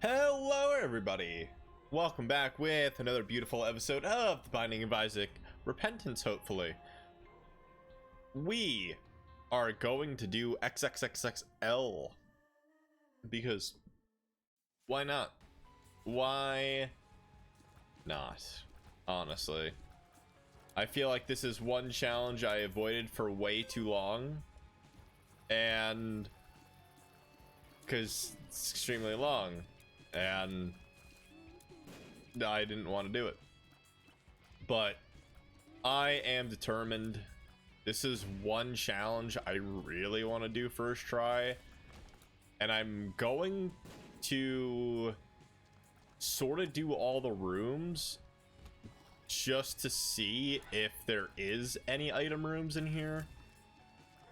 Hello everybody! Welcome back with another beautiful episode of The Binding of Isaac Repentance, hopefully. We are going to do XXXXL because why not? Why not? Honestly. I feel like this is one challenge I avoided for way too long, and because it's extremely long and I didn't want to do it, but I am determined. This is one challenge I really want to do first try, and I'm going to sort of do all the rooms just to see if there is any item rooms in here.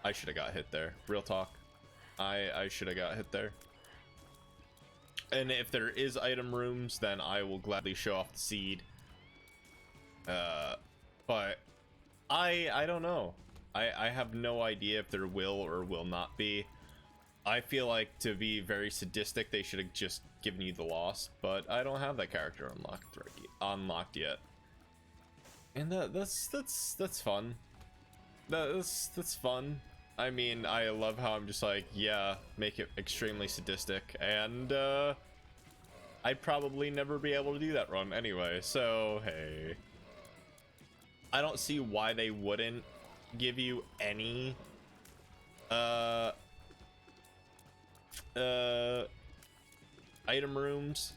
I should have got hit there, real talk. I should have got hit there. And if there is item rooms, then I will gladly show off the seed. But I don't know. I have no idea if there will or will not be. I feel like, to be very sadistic, they should have just given you the loss, but I don't have that character unlocked yet. And that's fun. That's fun. I mean, I love how I'm just like, yeah, make it extremely sadistic, and I'd probably never be able to do that run anyway, so hey. I don't see why they wouldn't give you any item rooms.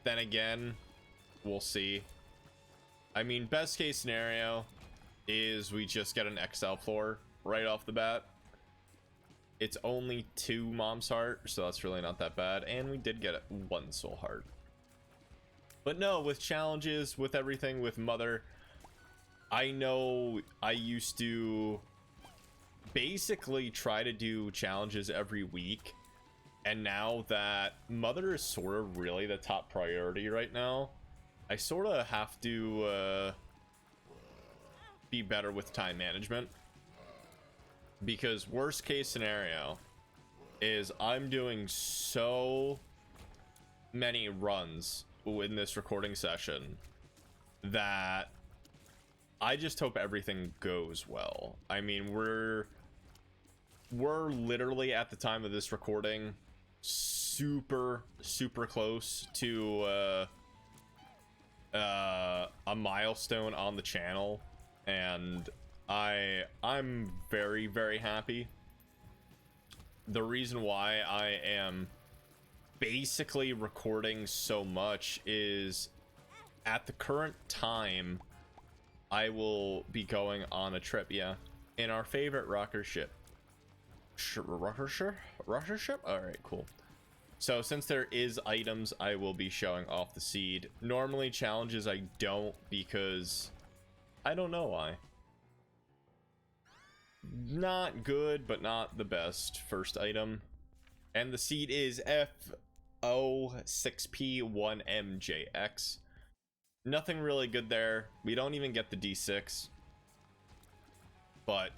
Then again, we'll see. I mean, best case scenario is we just get an XL floor right off the bat. It's only 2 mom's heart, so that's really not that bad, and we did get 1 soul heart. But no, with challenges, with everything, with mother, I know I used to basically try to do challenges every week, and now that mother is sort of really the top priority right now, I sort of have to be better with time management. Because worst case scenario is I'm doing so many runs in this recording session that I just hope everything goes well. I mean, we're literally, at the time of this recording, super close to a milestone on the channel, and I'm very happy. The reason why I am basically recording so much is, at the current time, I will be going on a trip, yeah, in our favorite rocker ship. Rocker ship? Alright, cool. So since there is items, I will be showing off the seed. Normally challenges I don't, because I don't know why. Not good, but not the best first item. And the seed is F06P1MJX. Nothing really good there. We don't even get the D6. But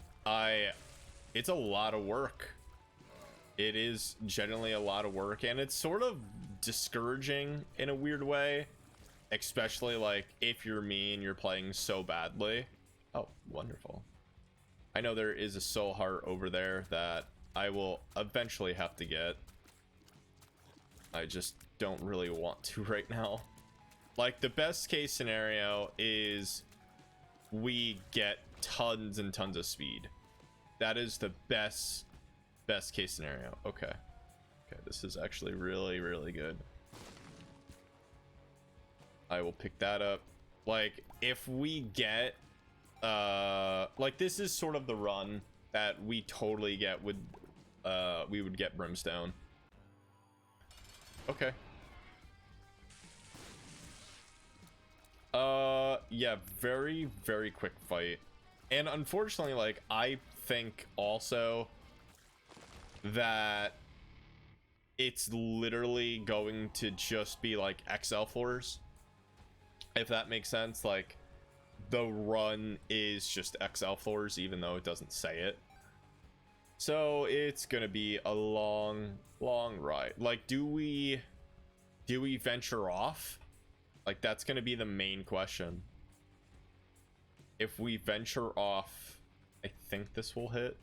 it's a lot of work. It is generally a lot of work, and it's sort of discouraging in a weird way. Especially like if you're me and you're playing so badly. Oh, wonderful. I know there is a soul heart over there that I will eventually have to get. I just don't really want to right now. Like, the best case scenario is we get tons and tons of speed. That is the best case scenario. Okay, this is actually really good. I will pick that up. Like, if we get like, this is sort of the run that we totally get with we would get brimstone. Okay. Yeah, very quick fight. And unfortunately, like, I think also that it's literally going to just be like XL floors, if that makes sense. Like, the run is just XL floors, even though it doesn't say it. So it's gonna be a long ride. Like, do we do we venture off? Like, that's going to be the main question. If we venture off, I think this will hit.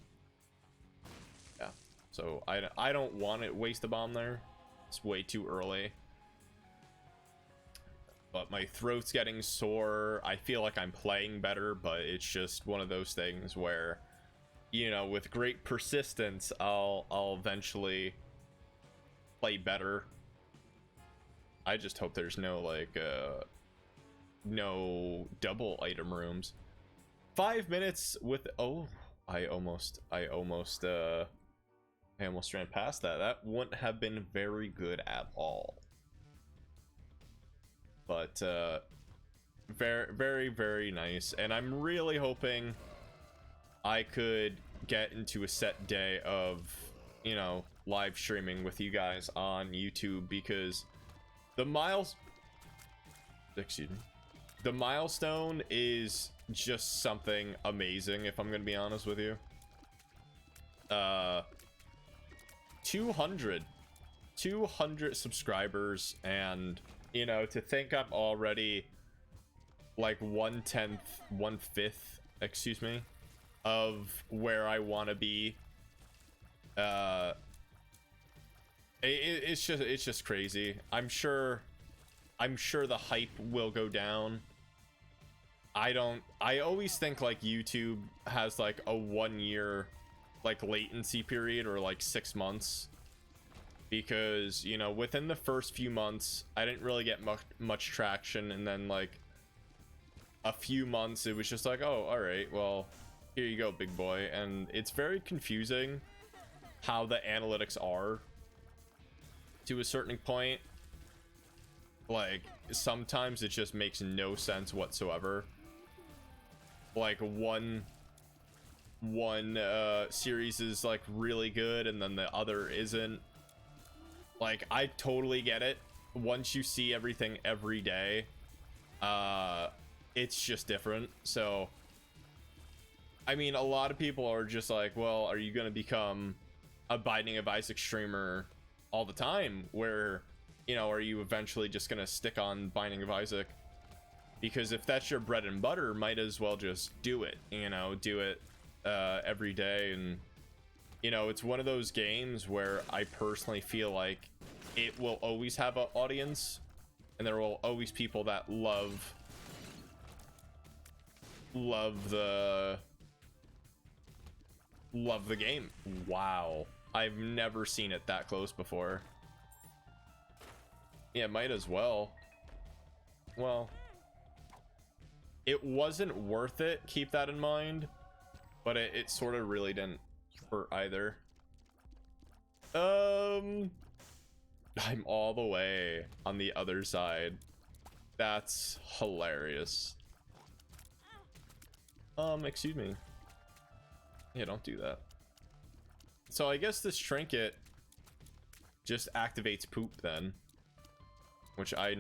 Yeah. So I don't want to waste a bomb there. It's way too early. But my throat's getting sore. I feel like I'm playing better, but it's just one of those things where, you know, with great persistence, I'll eventually play better. I just hope there's no, like, no double item rooms. 5 minutes with, oh, I almost ran past that. That wouldn't have been very good at all. But very, very nice. And I'm really hoping I could get into a set day of, you know, live streaming with you guys on YouTube, because the milestone is just something amazing, if I'm gonna be honest with you. 200 subscribers, and you know, to think I'm already like 1/5, excuse me, of where I want to be. It's just crazy. I'm sure the hype will go down. I always think like YouTube has like a 1 year like latency period, or like 6 months, because, you know, within the first few months I didn't really get much traction, and then like a few months it was just like, oh, all right, well, here you go, big boy. And it's very confusing how the analytics are to a certain point. Like, sometimes it just makes no sense whatsoever. Like, one series is like really good and then the other isn't. Like, I totally get it. Once you see everything every day, it's just different. So I mean, a lot of people are just like, well, are you gonna become a Binding of Isaac streamer all the time, where, you know, are you eventually just gonna stick on Binding of Isaac? Because if that's your bread and butter, might as well just do it, you know, do it every day. And, you know, it's one of those games where I personally feel like it will always have an audience, and there will always people that love the game. Wow, I've never seen it that close before. Yeah, might as well. Well, it wasn't worth it, keep that in mind, but it sort of really didn't hurt either. I'm all the way on the other side. That's hilarious. Excuse me. Yeah, don't do that. So I guess this trinket just activates poop then, which I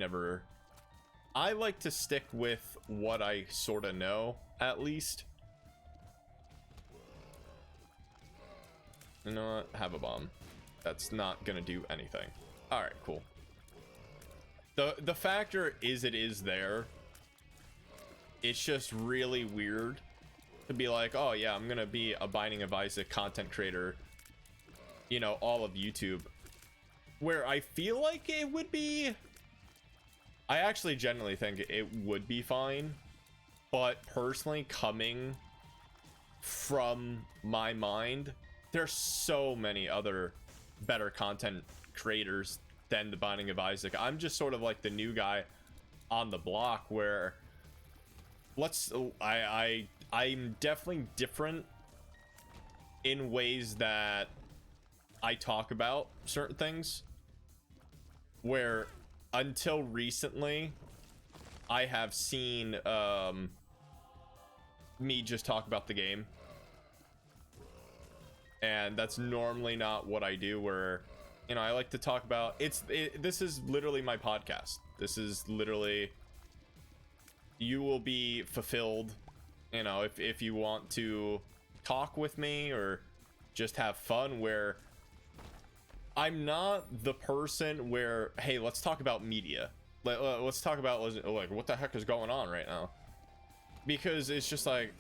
like to stick with what I sort of know, at least. You know what? Have a bomb. That's not gonna do anything. All right, cool. The factor is, it is there. It's just really weird to be like, oh yeah, I'm gonna be a Binding of Isaac content creator, you know, all of YouTube, where I feel like it would be, I actually genuinely think it would be fine, but personally, coming from my mind, there's so many other better content creators than the Binding of Isaac. I'm just sort of like the new guy on the block, where I'm definitely different in ways that I talk about certain things, where until recently I have seen me just talk about the game, and that's normally not what I do. Where, you know, I like to talk about this is literally my podcast. This is literally, you will be fulfilled, you know, if you want to talk with me or just have fun, where I'm not the person where, hey, let's talk about media. Let's talk about like what the heck is going on right now, because it's just like,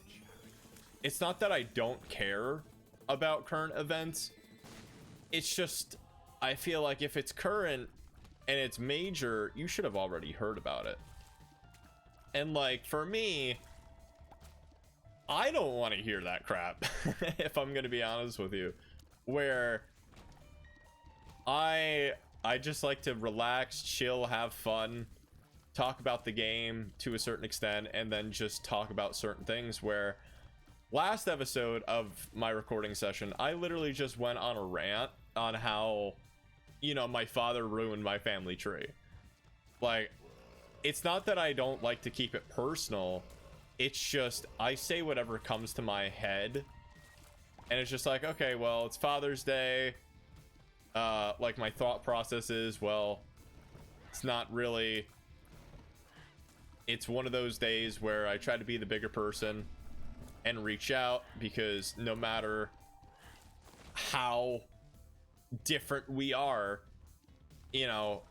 it's not that I don't care about current events. It's just, I feel like if it's current and it's major, you should have already heard about it. And like, for me, I don't want to hear that crap. If I'm gonna be honest with you, where I just like to relax, chill, have fun, talk about the game to a certain extent, and then just talk about certain things. Where last episode of my recording session, I literally just went on a rant on how, you know, my father ruined my family tree. Like, it's not that I don't like to keep it personal, it's just I say whatever comes to my head, and it's just like, okay, well, it's Father's Day, like my thought process is, well, it's not really, it's one of those days where I try to be the bigger person and reach out, because no matter how different we are, you know,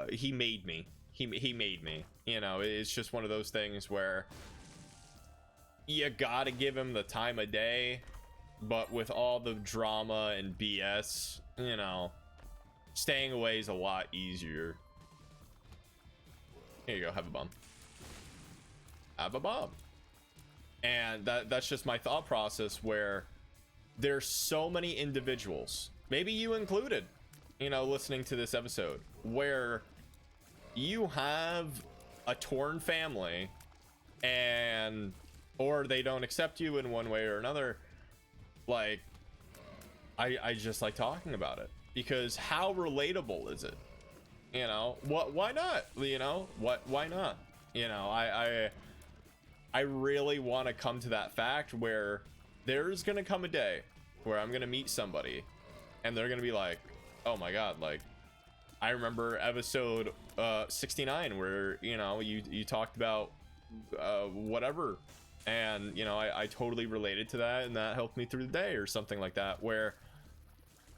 he made me, he made me, you know. It's just one of those things where you gotta give him the time of day, but with all the drama and BS, you know, staying away is a lot easier. Here you go, have a bomb. Have a bomb. And that's just my thought process, where there's so many individuals, maybe you included, you know, listening to this episode, where you have a torn family, and or they don't accept you in one way or another. Like, I just like talking about it, because how relatable is it? You know, why not? You know, why not? You know, I really want to come to that fact where there's gonna come a day where I'm gonna meet somebody and they're gonna be like, oh my god, like, I remember episode 69 where, you know, you talked about whatever, and, you know, I totally related to that, and that helped me through the day, or something like that. Where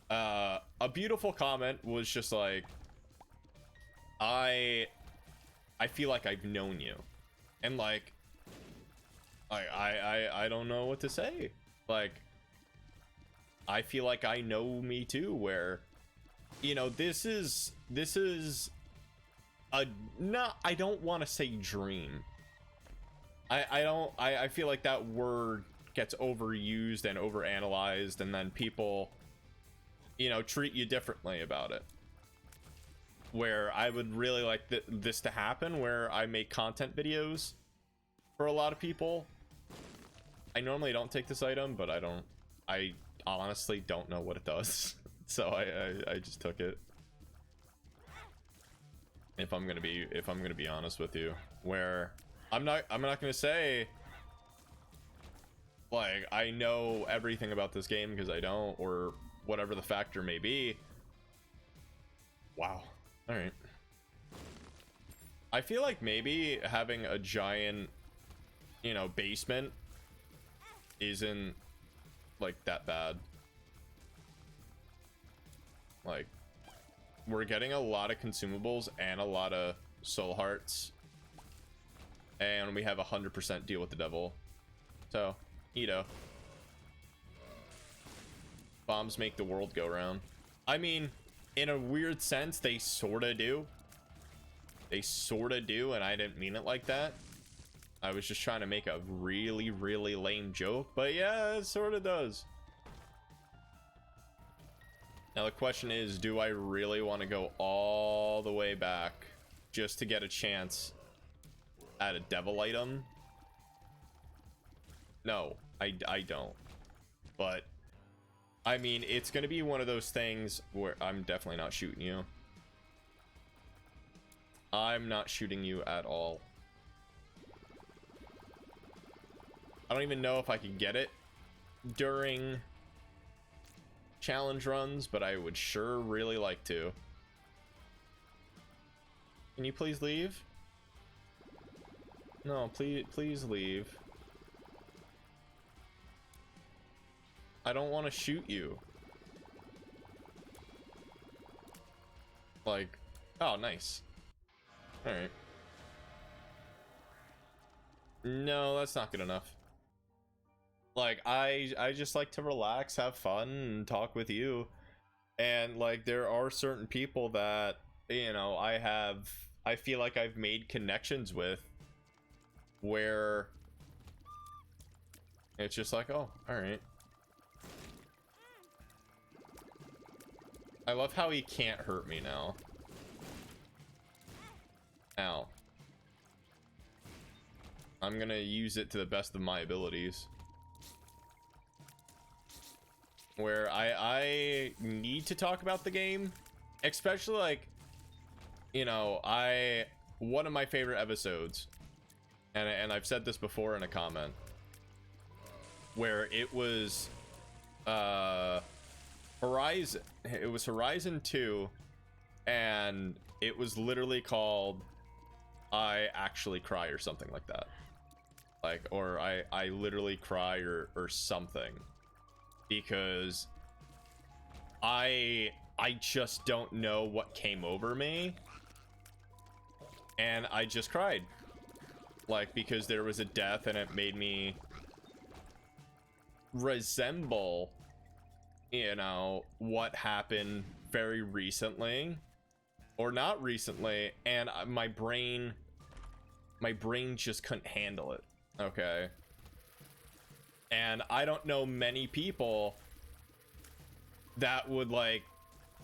a beautiful comment was just like, I feel like I've known you, and like, I don't know what to say. Like, I feel like I know me too, where, you know, this is a, not, I don't want to say dream. I feel like that word gets overused and overanalyzed, and then people, you know, treat you differently about it. Where I would really like this to happen, where I make content videos for a lot of people. I normally don't take this item, but I honestly don't know what it does. So I just took it. If I'm gonna be honest with you, where I'm not gonna say like I know everything about this game, because I don't, or whatever the factor may be. Wow. All right. I feel like maybe having a giant, you know, basement isn't like that bad. Like, we're getting a lot of consumables and a lot of soul hearts, and we have 100% deal with the devil. So, you know, bombs make the world go round. I mean, in a weird sense, they sorta do. They sorta do, and I didn't mean it like that. I was just trying to make a really, really lame joke, but yeah, it sorta does. Now the question is, do I really want to go all the way back just to get a chance at a devil item? No, I don't. But I mean, it's gonna be one of those things where I'm definitely not shooting you. I'm not shooting you at all. I don't even know if I could get it during challenge runs, but I would sure really like to. Can you please leave? No, please leave. I don't want to shoot you. Like, oh, nice. All right. No, that's not good enough. Like, I just like to relax, have fun, and talk with you. And like, there are certain people that, you know, I feel like I've made connections with where it's just like, oh, all right. I love how he can't hurt me now. Ow. I'm gonna use it to the best of my abilities. Where I need to talk about the game, especially like, you know, one of my favorite episodes, and I've said this before in a comment, where it was Horizon, it was Horizon 2, and it was literally called I Actually Cry or something like that. Like, or I literally cry or something, because I just don't know what came over me, and I just cried, like, because there was a death and it made me resemble, you know, what happened very recently or not recently, and my brain just couldn't handle it. Okay. And I don't know many people that would like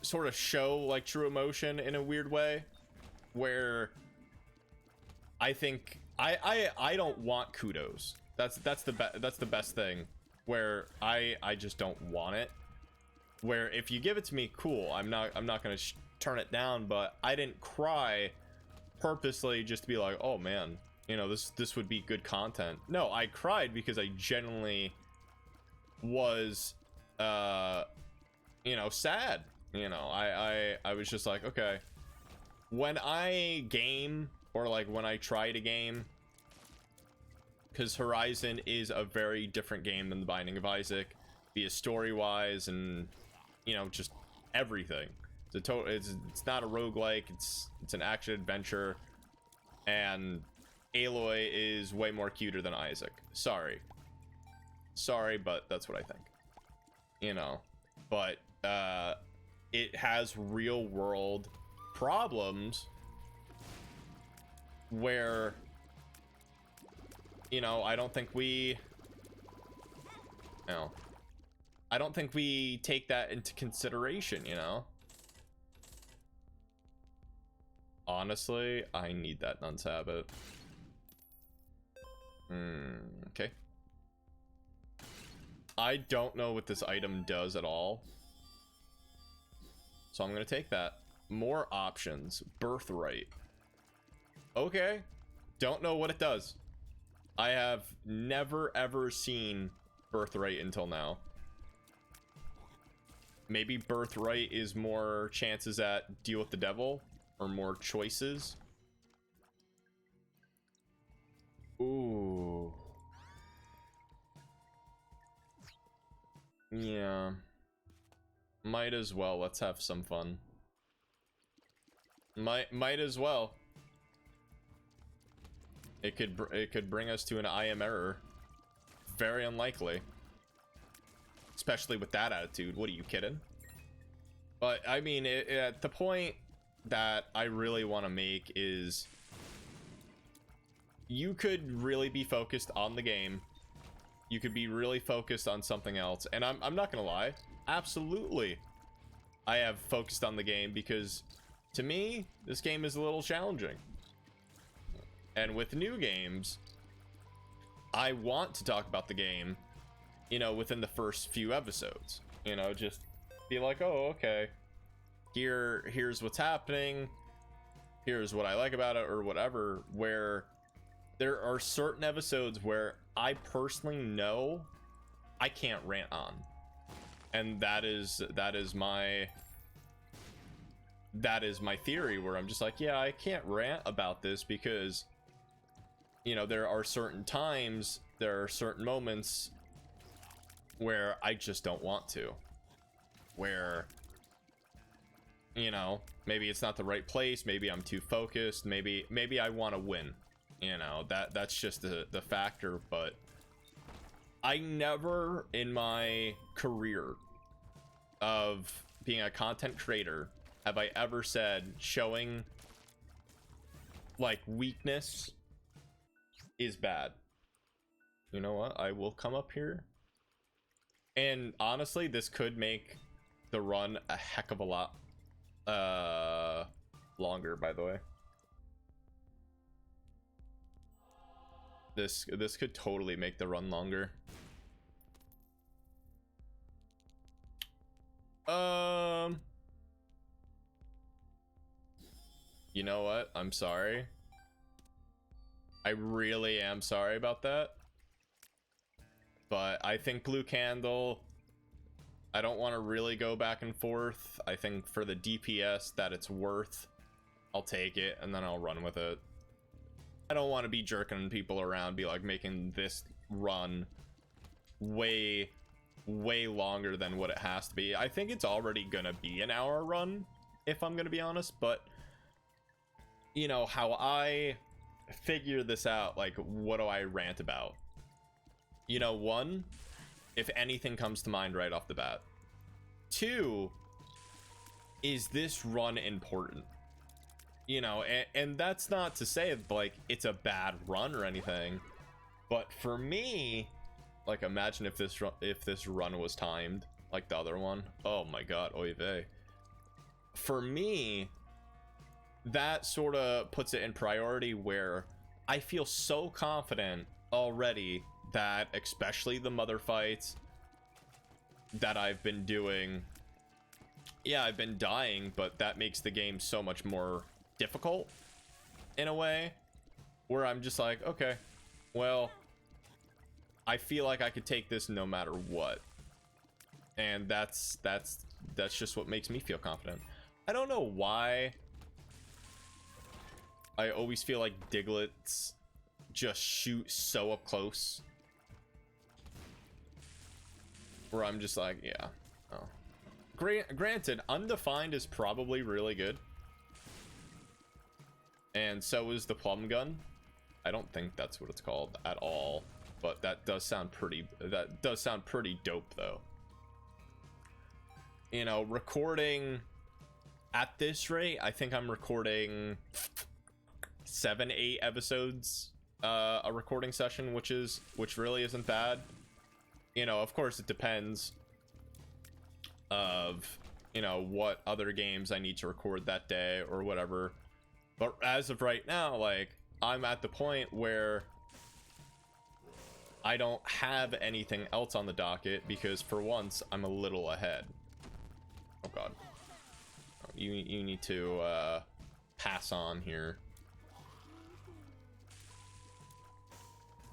sort of show like true emotion in a weird way, where I think I don't want kudos. That's the best thing, where I just don't want it. Where if you give it to me, cool, I'm not gonna turn it down, but I didn't cry purposely just to be like, oh man, you know, this would be good content. No, I cried because I genuinely was you know, sad. You know, I was just like, okay, when I game, or like when I try to game, because Horizon is a very different game than The Binding of Isaac, be it story wise and, you know, just everything. It's not a roguelike, it's an action adventure, and Aloy is way more cuter than Isaac. Sorry, but that's what I think, you know. But it has real world problems where, you know, I don't think we take that into consideration, you know. Honestly, I need that Nun's Habit. Okay. I don't know what this item does at all, so I'm gonna take that. More options. Birthright. Okay. Don't know what it does. I have never ever seen Birthright until now. Maybe Birthright is more chances at deal with the devil, or more choices. Ooh. Yeah. Might as well. Let's have some fun. Might as well. It could bring us to an I am error. Very unlikely. Especially with that attitude. What are you kidding? But I mean, the point that I really want to make is, you could really be focused on the game. You could be really focused on something else. And I'm not gonna lie, absolutely, I have focused on the game, because to me, this game is a little challenging. And with new games, I want to talk about the game, you know, within the first few episodes. You know, just be like, oh, okay, here's what's happening, here's what I like about it, or whatever. Where there are certain episodes where I personally know I can't rant on, and that is my theory, where I'm just like, yeah, I can't rant about this because, you know, there are certain times, there are certain moments where I just don't want to, where You know, maybe it's not the right place, maybe I'm too focused, maybe I want to win. You know, that's just the factor. But I never in my career of being a content creator have I ever said showing like weakness is bad. You know what? I will come up here. And honestly, this could make the run a heck of a lot longer, by the way. This could totally make the run longer. You know what? I'm sorry. I really am sorry about that. But I think Blue Candle, I don't want to really go back and forth. I think for the DPS that it's worth, I'll take it and then I'll run with it. I don't want to be jerking people around, be like making this run way longer than what it has to be. I think it's already gonna be an hour run, if I'm gonna be honest, but you know how I figure this out, like what do I rant about? You know, one, if anything comes to mind right off the bat. Two, is this run important? You know, and that's not to say like it's a bad run or anything, but for me, like imagine if this run was timed like the other one. Oh my god, oy vey. For me, that sort of puts it in priority where I feel so confident already that especially the mother fights that I've been doing, yeah, I've been dying, but that makes the game so much more difficult in a way where I'm just like, okay, well, I feel like I could take this no matter what, and that's just what makes me feel confident. I don't know why I always feel like Diglets just shoot so up close where I'm just like, yeah, oh. Granted, Undefined is probably really good, and so is the Plum Gun. I don't think that's what it's called at all, but that does sound pretty dope though. You know, recording at this rate, I think I'm recording 7-8 episodes a recording session, which really isn't bad. You know, of course it depends of, you know, what other games I need to record that day or whatever, but as of right now, like, I'm at the point where I don't have anything else on the docket because for once I'm a little ahead. Oh god, you need to pass on here.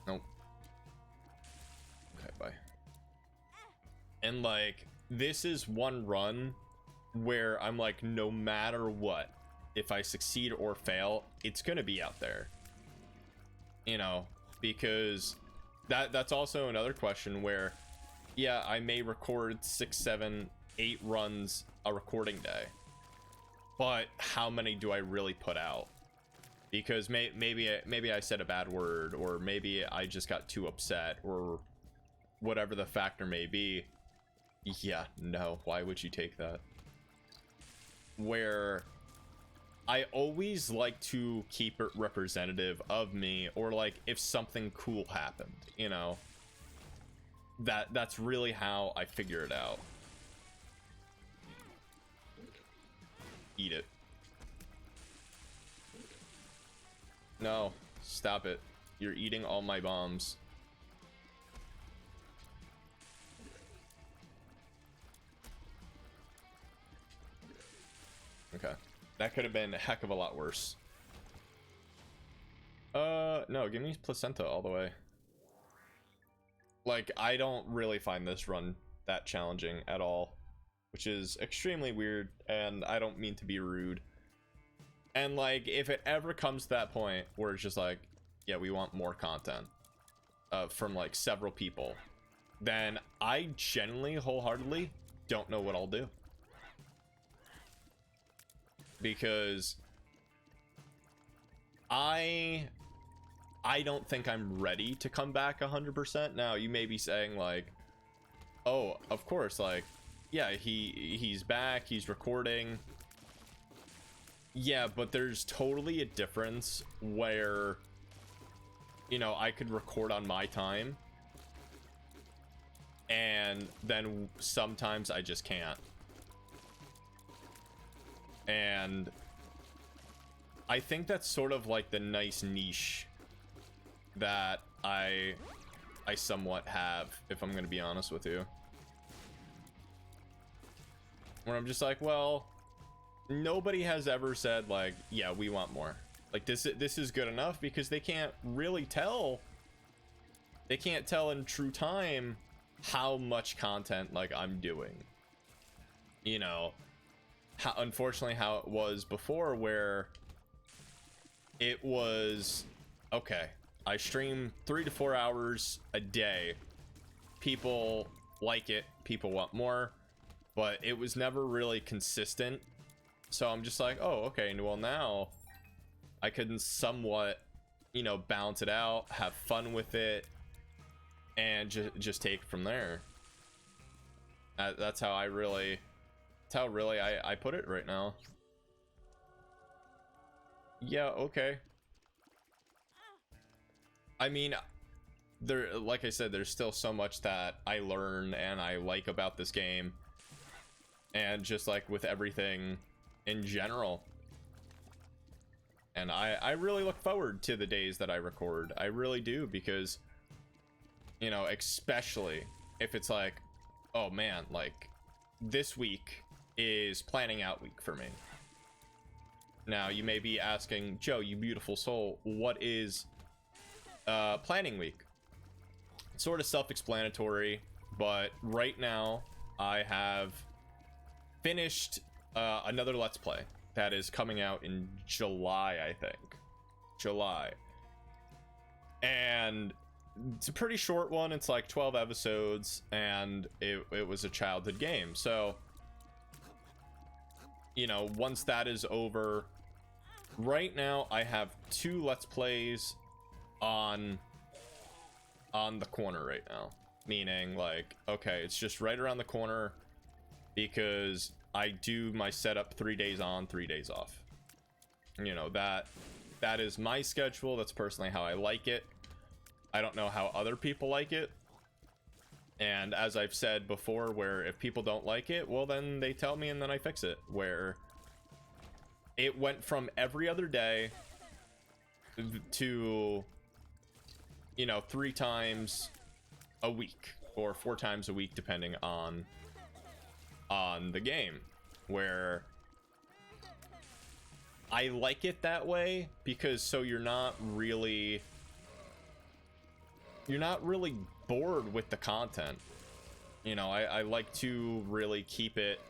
Nope. Okay, bye. And like, this is one run where I'm like, no matter what, if I succeed or fail, it's gonna be out there, you know, because that's also another question where, yeah, I may record 6, 7, 8 runs a recording day, but how many do I really put out? Because maybe I said a bad word, or maybe I just got too upset, or whatever the factor may be. Yeah, no, why would you take that? Where I always like to keep it representative of me, or like if something cool happened, you know, that's really how I figure it out. Eat it. No, stop it. You're eating all my bombs. Okay. That could have been a heck of a lot worse. No, give me placenta all the way. Like, I don't really find this run that challenging at all, which is extremely weird, and I don't mean to be rude. And like, if it ever comes to that point where it's just like, yeah, we want more content from like several people, then I genuinely wholeheartedly don't know what I'll do. because I don't think I'm ready to come back 100%. Now, you may be saying like, oh, of course, like, yeah, he's back, he's recording. Yeah, but there's totally a difference where, you know, I could record on my time, and then sometimes I just can't. And I think that's sort of like the nice niche that I somewhat have, if I'm gonna be honest with you, where I'm just like, well, nobody has ever said like, yeah, we want more. Like, this is good enough, because they can't really tell. They can't tell in true time how much content like I'm doing. You know, how, unfortunately, how it was before, where it was, okay, I stream 3 to 4 hours a day. People like it, people want more, but it was never really consistent. So I'm just like, oh, okay, well, now I can somewhat, you know, balance it out, have fun with it, and just take it from there. That's how I really, I put it right now. Yeah, okay. I mean, there, like I said, there's still so much that I learn and I like about this game, and just like with everything in general. And I really look forward to the days that I record. I really do, because, you know, especially if it's like, oh man, like this week is planning out week for me. Now, you may be asking, Joe, you beautiful soul, what is planning week? It's sort of self-explanatory, but right now I have finished another Let's Play that is coming out in July, I think. July. And it's a pretty short one. It's like 12 episodes, and it was a childhood game. So, you know, once that is over, right now I have 2 Let's Plays on the corner right now. Meaning, like, okay, it's just right around the corner, because I do my setup 3 days on, 3 days off. You know, that is my schedule. That's personally how I like it. I don't know how other people like it. And as I've said before, where if people don't like it, well, then they tell me and then I fix it. Where it went from every other day to, you know, 3 times a week or 4 times a week, depending on the game, where I like it that way, because so you're not really bored with the content. You know, I like to really keep it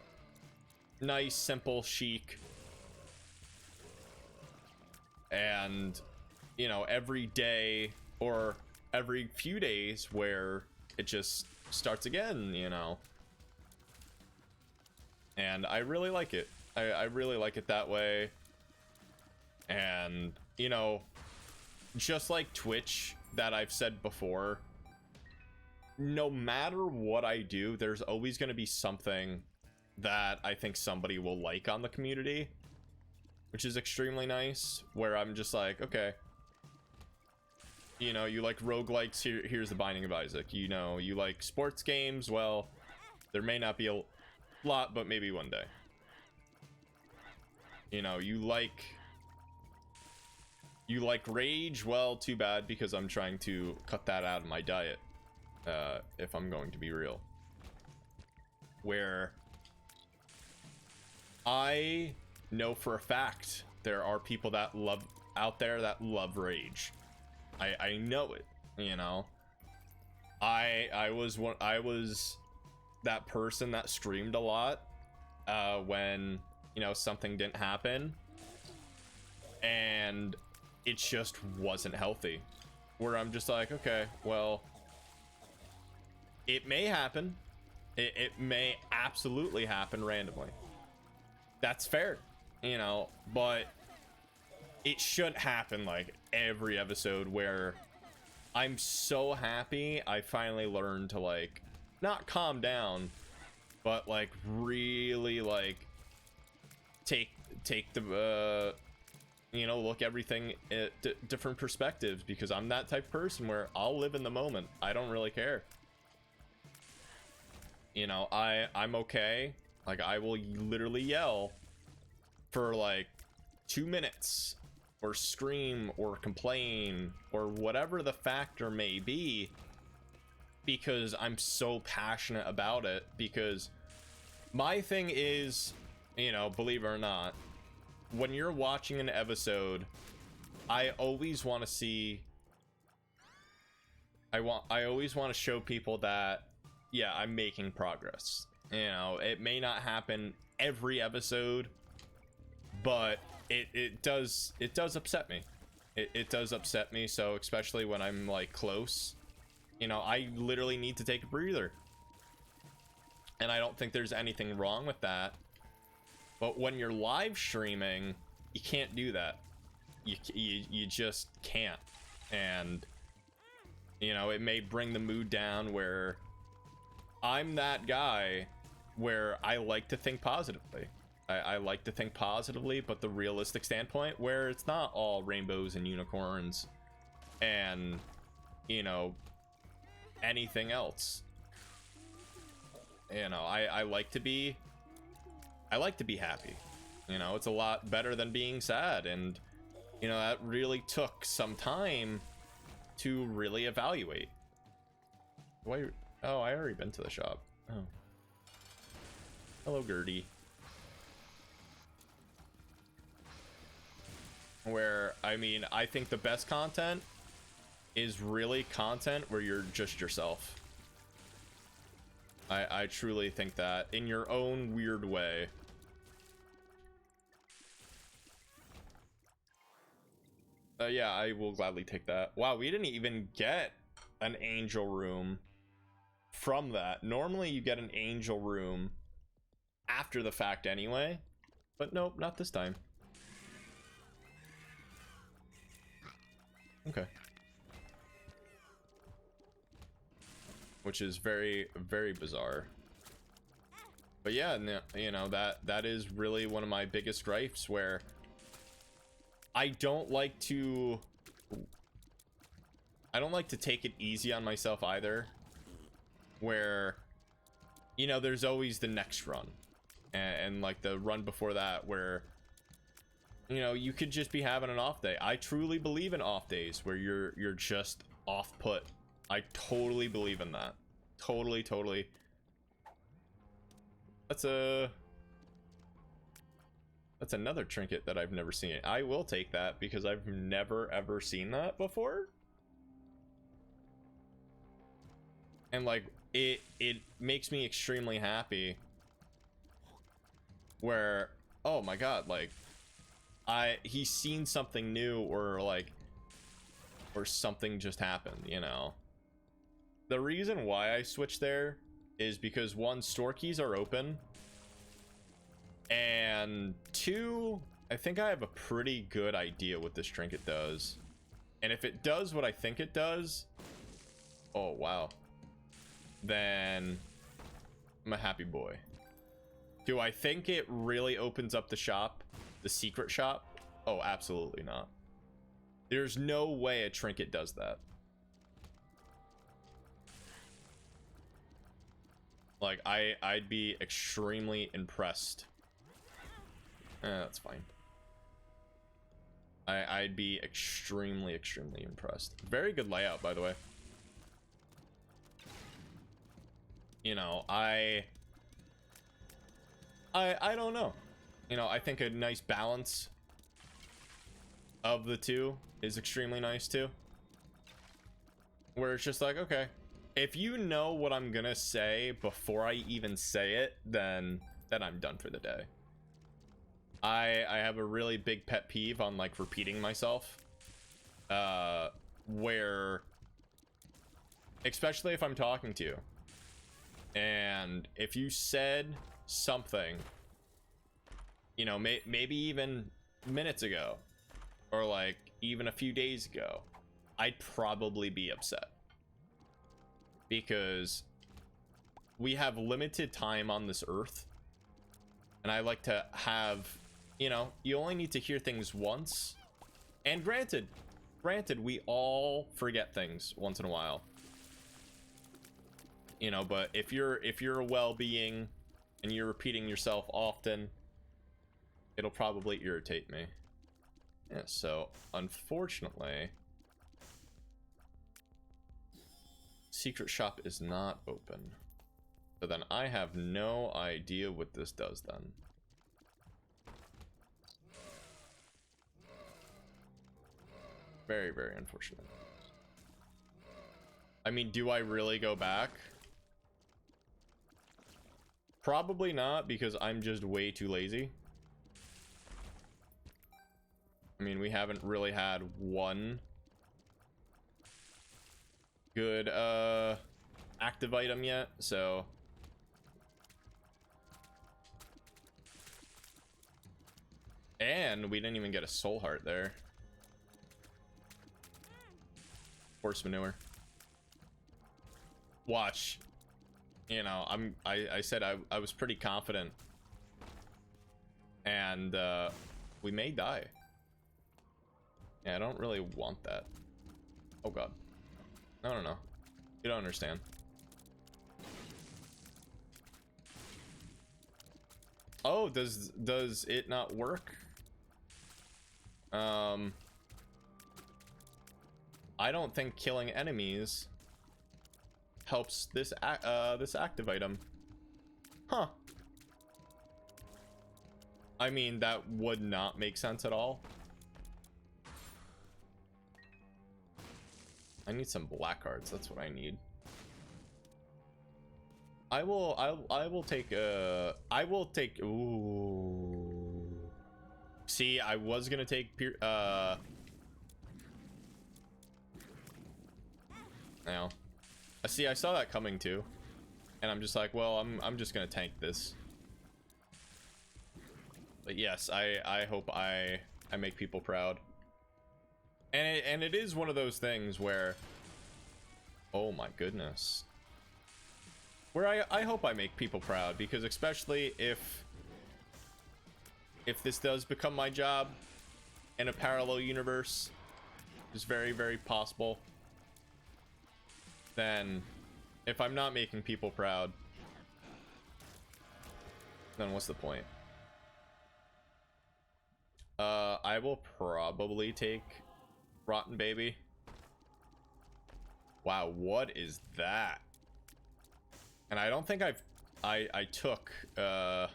nice, simple, chic, and, you know, every day or every few days where it just starts again, you know. And I really like it. I really like it that way. And, you know, just like Twitch, that I've said before, no matter what I do, there's always going to be something that I think somebody will like on the community, which is extremely nice, where I'm just like, okay, you know, you like roguelikes, here's the Binding of Isaac. You know, you like sports games, well, there may not be a lot, but maybe one day. You know, you like Rage, well, too bad, because I'm trying to cut that out of my diet, if I'm going to be real. Where I know for a fact there are people that love out there that love Rage. I know it, you know. I was that person that screamed a lot when, you know, something didn't happen, and it just wasn't healthy. Where I'm just like, okay, well, it may happen. It may absolutely happen randomly. That's fair. you know, but it should happen like every episode where I'm so happy I finally learned to like not calm down, but like really like take the you know, look everything at different perspectives, because I'm that type of person where I'll live in the moment. I don't really care. You know, I'm okay. Like, I will literally yell for like 2 minutes, or scream or complain or whatever the factor may be, because I'm so passionate about it. Because my thing is, you know, believe it or not, when you're watching an episode, I always want to see, I always want to show people that, yeah, I'm making progress. You know, it may not happen every episode, but it does upset me. It does upset me. So especially when I'm like close, you know, I literally need to take a breather, and I don't think there's anything wrong with that. But when you're live streaming, you can't do that. You just can't. And, you know, it may bring the mood down, where I'm that guy where I like to think positively. I like to think positively, but the realistic standpoint, where it's not all rainbows and unicorns and, you know, anything else. You know, I like to be happy. You know, it's a lot better than being sad. And, you know, that really took some time to really evaluate. Why? Oh, I already been to the shop. Oh. Hello, Gertie. Where, I mean, I think the best content is really content where you're just yourself. I truly think that, in your own weird way. Yeah, I will gladly take that. Wow, we didn't even get an angel room from that. Normally you get an angel room after the fact anyway, but nope, not this time. Okay. Which is very, very bizarre. But yeah, you know, that is really one of my biggest gripes, where I don't like to take it easy on myself either, where, you know, there's always the next run, and like the run before that, where, you know, you could just be having an off day. I truly believe in off days where you're just off put. I totally believe in that. Totally. That's another trinket that I've never seen. I will take that, because I've never ever seen that before. And like, it makes me extremely happy, where, oh my god, like, he's seen something new, or something just happened, you know. The reason why I switched there is because, one, store keys are open, and two, I think I have a pretty good idea what this trinket does. And if it does what I think it does, oh wow, then I'm a happy boy. Do I think it really opens up the shop, the secret shop? Oh, absolutely not. There's no way a trinket does that. Like, I'd be extremely impressed. That's fine. I'd be extremely impressed. Very good layout, by the way. You know, I don't know. You know, I think a nice balance of the two is extremely nice too. Where it's just like, okay, if you know what I'm gonna say before I even say it, then I'm done for the day. I have a really big pet peeve on like repeating myself, where, especially if I'm talking to you, and if you said something, you know, maybe even minutes ago, or like even a few days ago, I'd probably be upset, because we have limited time on this earth, and I like to have, you know, you only need to hear things once. And granted, we all forget things once in a while, you know, but if you're a well-being and you're repeating yourself often, it'll probably irritate me. Yeah, so unfortunately, secret shop is not open. So then I have no idea what this does then. Very, very unfortunate. I mean, do I really go back? Probably not, because I'm just way too lazy. I mean, we haven't really had one good active item yet, so and we didn't even get a soul heart there. Horse manure. Watch. You know, I said I was pretty confident, and we may die. Yeah, I don't really want that. Oh god. No, no, no. You don't understand. Oh, does it not work? I don't think killing enemies helps this this active item. Huh. I mean, that would not make sense at all. I need some black hearts. That's what I need. I will take ooh. See, I was gonna take now. See, I saw that coming too, and I'm just like, well, I'm just gonna tank this. But yes, I hope I make people proud. And it is one of those things where, oh my goodness, where I hope I make people proud, because especially if this does become my job in a parallel universe, is very, very possible, then if I'm not making people proud, then what's the point? I will probably take Rotten Baby. Wow, what is that? And I don't think I took I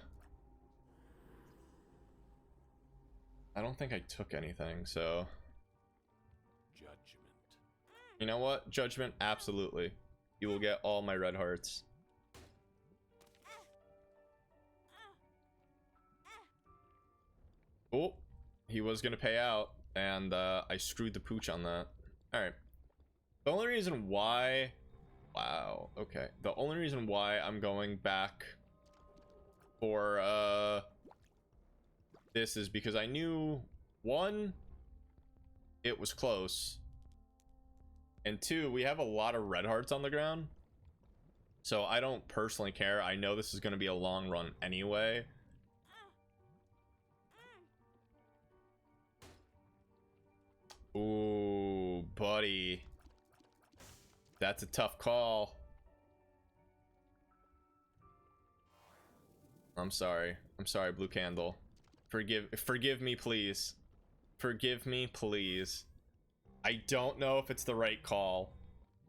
don't think I took anything, so Judgment. You know what? Judgment, absolutely. You will get all my red hearts. Oh, he was gonna pay out, and I screwed the pooch on that. Alright. The only reason why... Wow, okay. The only reason why I'm going back for this is because I knew, one, it was close, and two, we have a lot of red hearts on the ground, so I don't personally care. I know this is going to be a long run anyway. Ooh, buddy, that's a tough call. I'm sorry, Blue Candle. Forgive me, please. Forgive me, please. I don't know if it's the right call.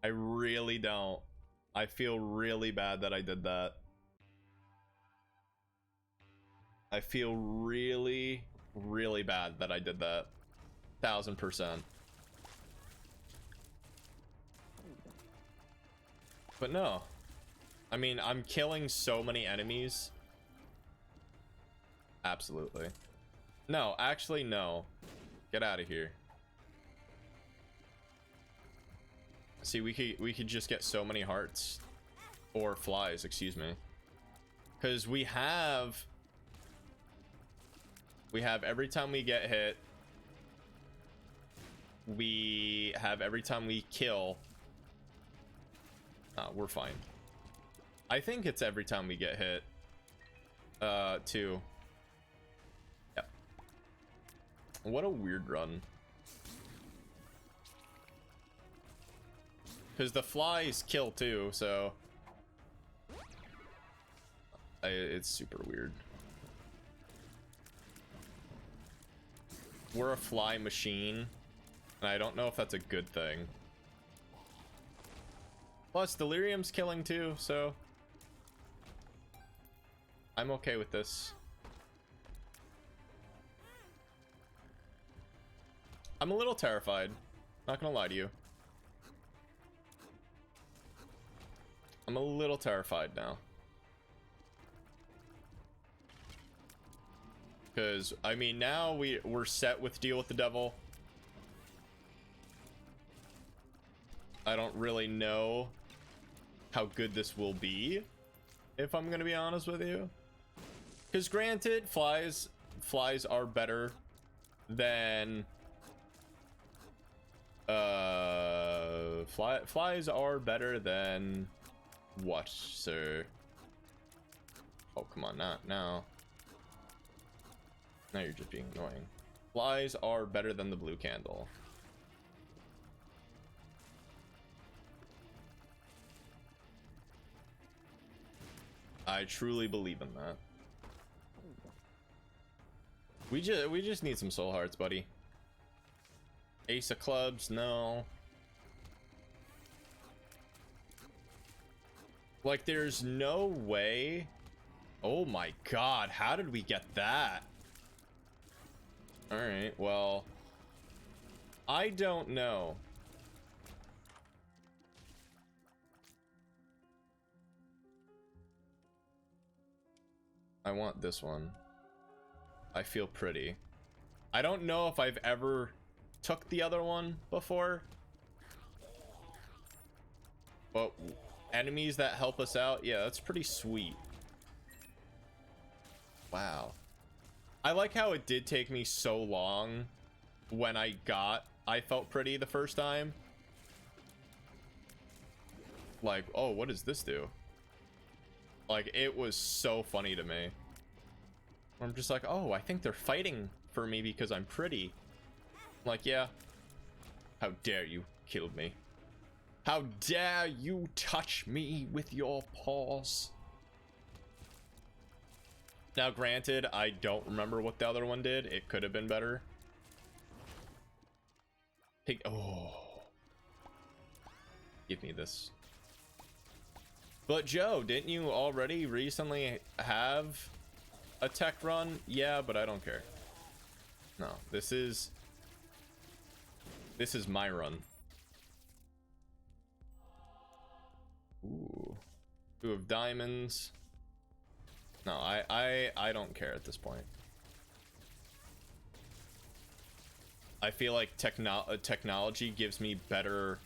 I really don't. I feel really bad that I did that. I feel really, really bad that I did that. 1000%. But no. I mean, I'm killing so many enemies. Absolutely. No, actually, no. Get out of here. See, we could just get so many hearts. Or flies, excuse me. Because we have We have every time we get hit. We have every time we kill. We're fine. I think it's every time we get hit. Too. Yep. What a weird run. Because the flies kill too, so... it's super weird. We're a fly machine, and I don't know if that's a good thing. Plus, Delirium's killing too, so... I'm okay with this. I'm a little terrified. Not gonna lie to you. I'm a little terrified now. Because, I mean, now we're set with Deal with the Devil. I don't really know how good this will be, if I'm gonna be honest with you. Because granted, flies are better than... flies are better than... what, sir? Oh, come on, not now. Now you're just being annoying. Flies are better than the blue candle. I truly believe in that. We just need some soul hearts, buddy. Ace of clubs, no. Like, there's no way. Oh my god, how did we get that? Alright, well, I don't know. I want this one. I feel pretty. I don't know if I've ever took the other one before. But enemies that help us out, yeah, that's pretty sweet. Wow. I like how it did take me so long when I felt pretty the first time. Like, oh, what does this do? Like, it was so funny to me. I'm just like, oh, I think they're fighting for me because I'm pretty. I'm like, yeah. How dare you kill me? How dare you touch me with your paws? Now, granted, I don't remember what the other one did. It could have been better. Oh. Give me this. But Joe, didn't you already recently have a tech run? Yeah, but I don't care. No, this is my run. Ooh. 2 of diamonds. No, I don't care at this point. I feel like technology gives me better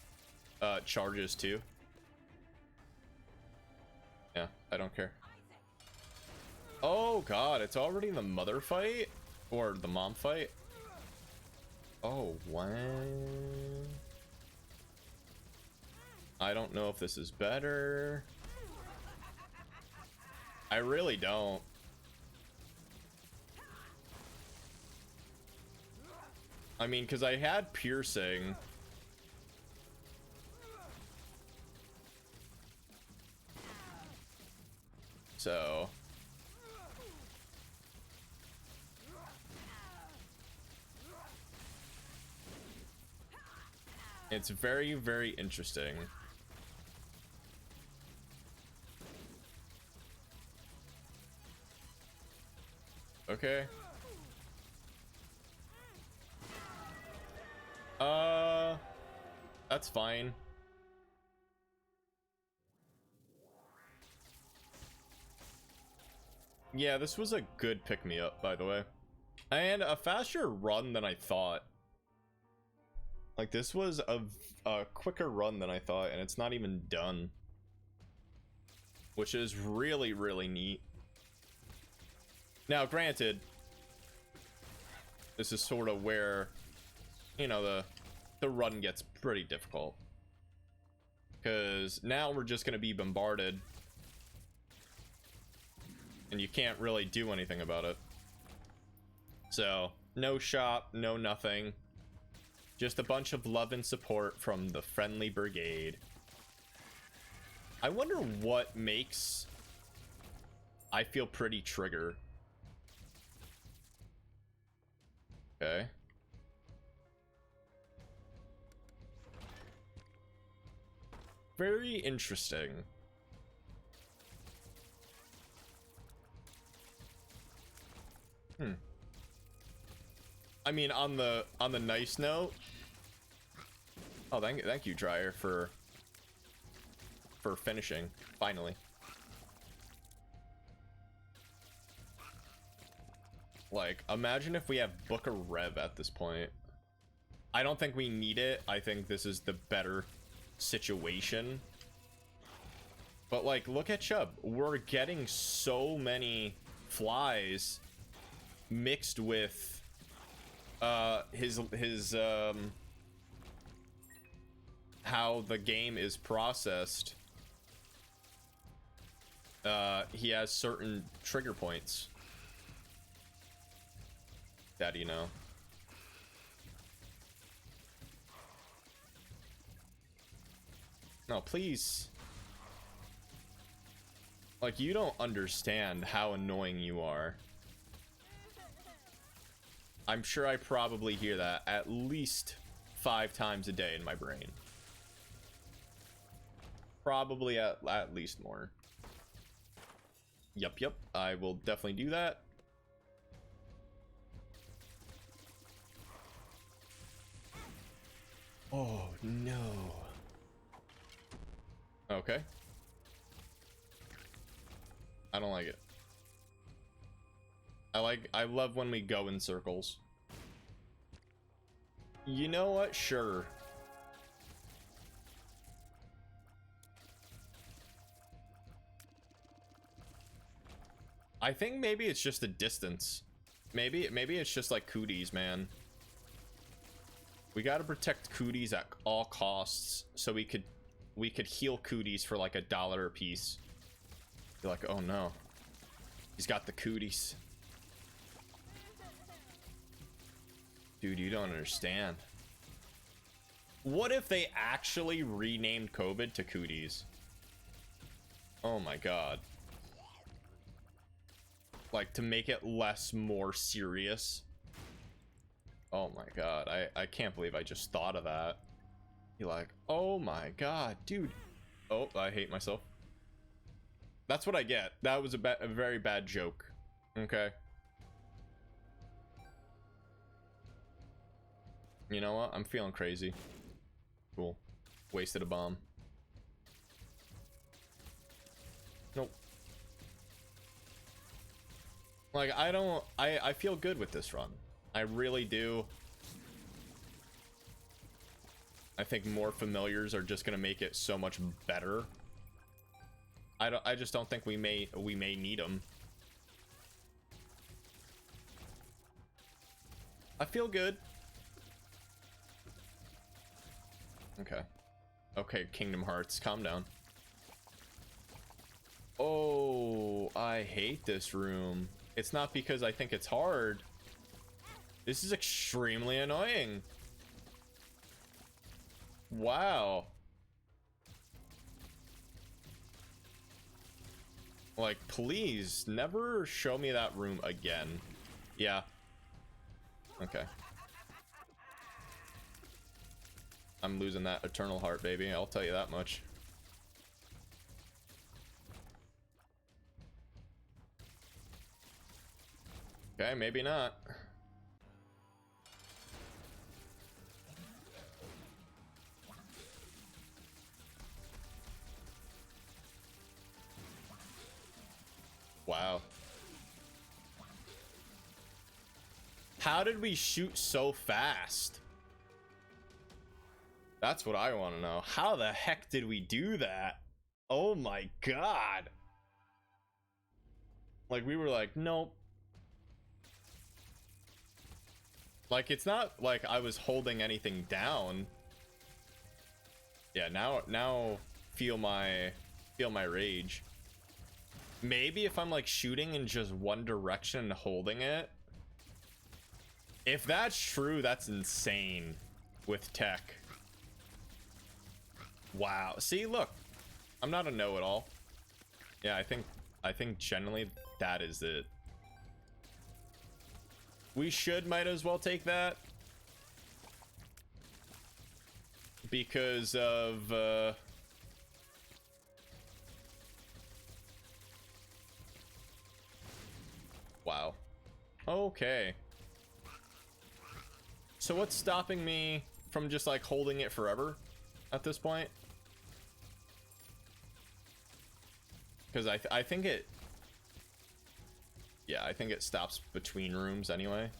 charges too. Yeah, I don't care. Oh god, it's already the mother fight? Or the mom fight? Oh, what? I don't know if this is better. I really don't. I mean, because I had piercing. So. It's very, very interesting. Okay. That's fine. Yeah, this was a good pick-me-up, by the way. And a faster run than I thought. Like, this was a quicker run than I thought, and it's not even done. Which is really, really neat. Now, granted, this is sort of where, you know, the run gets pretty difficult. Because now we're just going to be bombarded. And you can't really do anything about it. So, no shop, no nothing. Just a bunch of love and support from the friendly brigade. I wonder what makes I feel pretty trigger. Okay. Very interesting. I mean, on the nice note. Oh, thank you, Dryer, for finishing finally. Like, imagine if we have Book of Rev at this point. I don't think we need it. I think this is the better situation. But like, look at Chubb. We're getting so many flies mixed with his how the game is processed. He has certain trigger points that, you know. No, please. Like, you don't understand how annoying you are. I'm sure I probably hear that at least 5 times a day in my brain. Probably at least more. Yup, I will definitely do that. Oh, no. Okay. I don't like it. I love when we go in circles. You know what? Sure. I think maybe it's just the distance. Maybe it's just like cooties, man. We gotta protect cooties at all costs, so we could heal cooties for like $1 a piece. You're like, oh no, he's got the cooties. Dude, you don't understand. What if they actually renamed COVID to cooties? Oh my god. Like, to make it more serious. Oh my god, I can't believe I just thought of that. You're like, oh my god, dude. Oh, I hate myself. That's what I get. That was a very bad joke. Okay. You know what? I'm feeling crazy. Cool. Wasted a bomb. Nope. Like, I feel good with this run. I really do. I think more familiars are just gonna make it so much better. I just don't think we may need them. I feel good. Okay. Okay, Kingdom Hearts, calm down. Oh, I hate this room. It's not because I think it's hard. This is extremely annoying. Wow. Like, please, never show me that room again. Yeah. Okay. I'm losing that eternal heart, baby. I'll tell you that much. Okay, maybe not. Wow. How did we shoot so fast? That's what I want to know. How the heck did we do that? Oh my god. Like, we were like, nope. Like, it's not like I was holding anything down. Yeah, now feel my rage. Maybe if I'm like shooting in just one direction and holding it. If that's true, that's insane with tech. Wow. See, look. I'm not a know-it-all. Yeah, I think generally that is it. We might as well take that. Because of wow. Okay. So what's stopping me from just like holding it forever at this point? Because I think it, yeah, I think it stops between rooms anyway.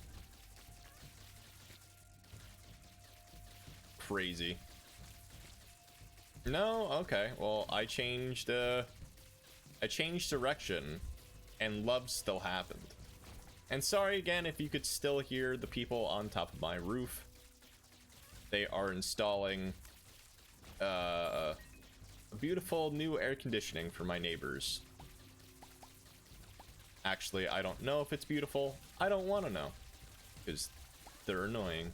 Crazy. No, okay. Well, I changed direction, and love still happened. And sorry again if you could still hear the people on top of my roof. They are installing a beautiful new air conditioning for my neighbors. Actually, I don't know if it's beautiful. I don't want to know, because they're annoying.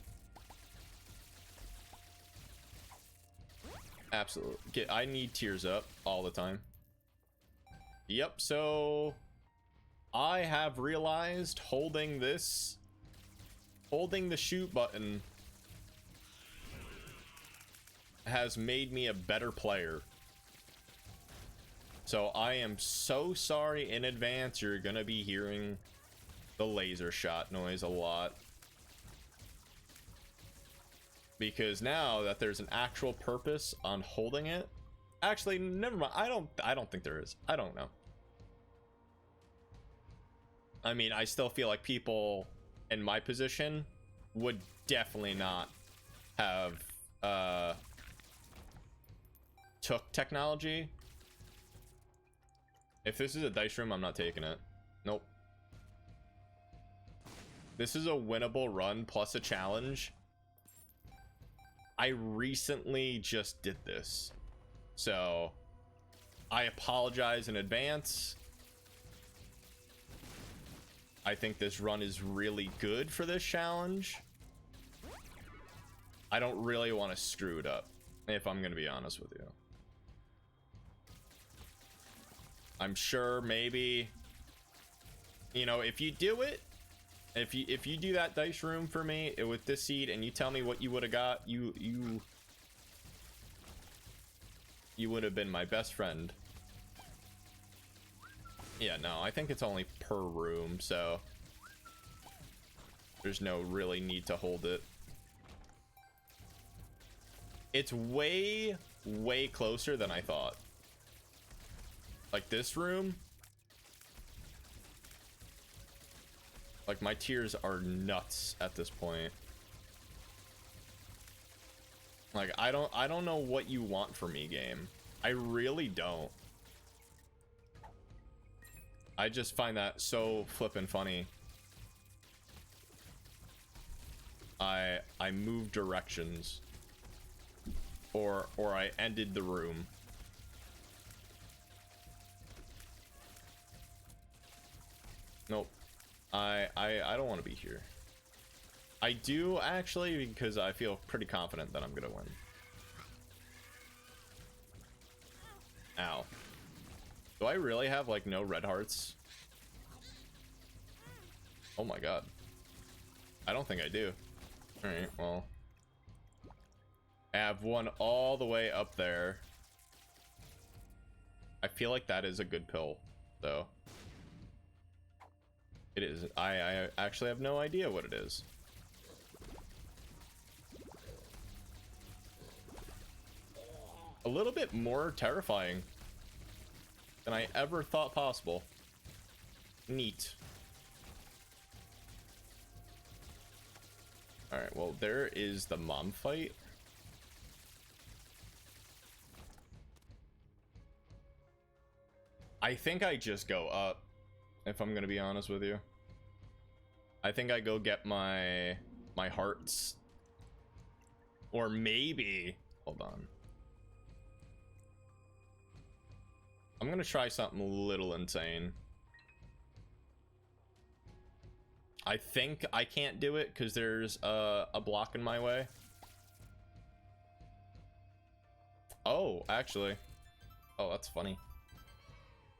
Absolutely. I need tears up all the time. Yep, so I have realized holding the shoot button has made me a better player. So I am so sorry in advance. You're gonna be hearing the laser shot noise a lot. Because now that there's an actual purpose on holding it. Actually, never mind. I don't think there is. I don't know. I mean, I still feel like people in my position would definitely not have took technology. If this is a dice room, I'm not taking it. Nope. This is a winnable run plus a challenge. I recently just did this, so I apologize in advance. I think this run is really good for this challenge. I don't really want to screw it up, if I'm going to be honest with you. I'm sure maybe, you know, if you do it, if you do that dice room for me with this seed and you tell me what you would have got, you would have been my best friend. Yeah, no, I think it's only per room, so there's no really need to hold it. It's way closer than I thought. Like this room, like my tears are nuts at this point. Like I don't know what you want from me, game. I really don't. I just find that so flippin' funny. I moved directions, or I ended the room. Nope. I don't want to be here. I do actually, because I feel pretty confident that I'm gonna win. Ow. Do I really have like no red hearts? Oh my god. I don't think I do. Alright, well. I have one all the way up there. I feel like that is a good pill, though. It is. I actually have no idea what it is. A little bit more terrifying than I ever thought possible. Neat. Alright, well, there is the mom fight. I think I just go up, if I'm gonna be honest with you. I think I go get my my hearts. Or maybe, hold on. I'm gonna try something a little insane. I think I can't do it because there's a block in my way. Oh, actually. Oh, that's funny.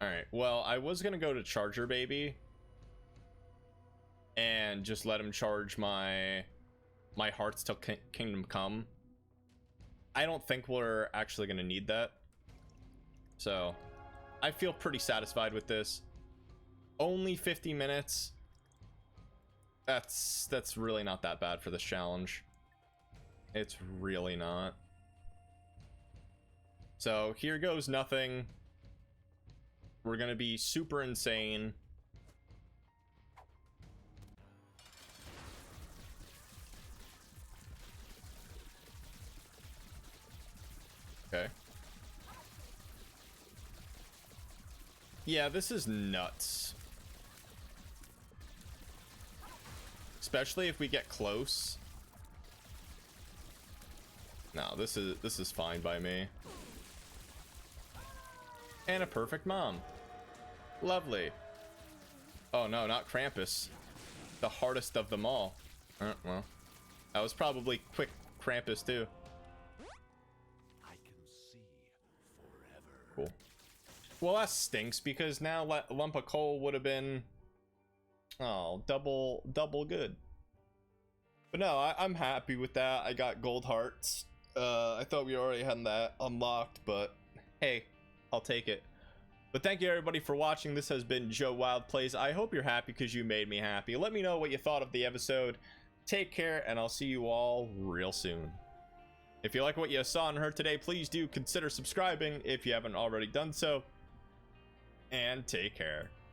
All right, well, I was gonna go to Charger Baby and just let him charge my hearts till Kingdom Come. I don't think we're actually gonna need that, so I feel pretty satisfied with this. Only 50 minutes. That's really not that bad for this challenge. It's really not. So here goes nothing. We're gonna be super insane. Okay. Yeah, this is nuts. Especially if we get close. No, this is fine by me. And a perfect mom. Lovely. Oh no, not Krampus. The hardest of them all. Well, that was probably quick Krampus too. I can see forever. Cool. Well, that stinks because now lump of coal would have been, oh, double good. But no, I'm happy with that. I got gold hearts. I thought we already had that unlocked, but hey, I'll take it. But thank you everybody for watching. This has been Joe Wilde Plays. I hope you're happy because you made me happy. Let me know what you thought of the episode. Take care, and I'll see you all real soon. If you like what you saw and heard today, please do consider subscribing if you haven't already done so. And take care.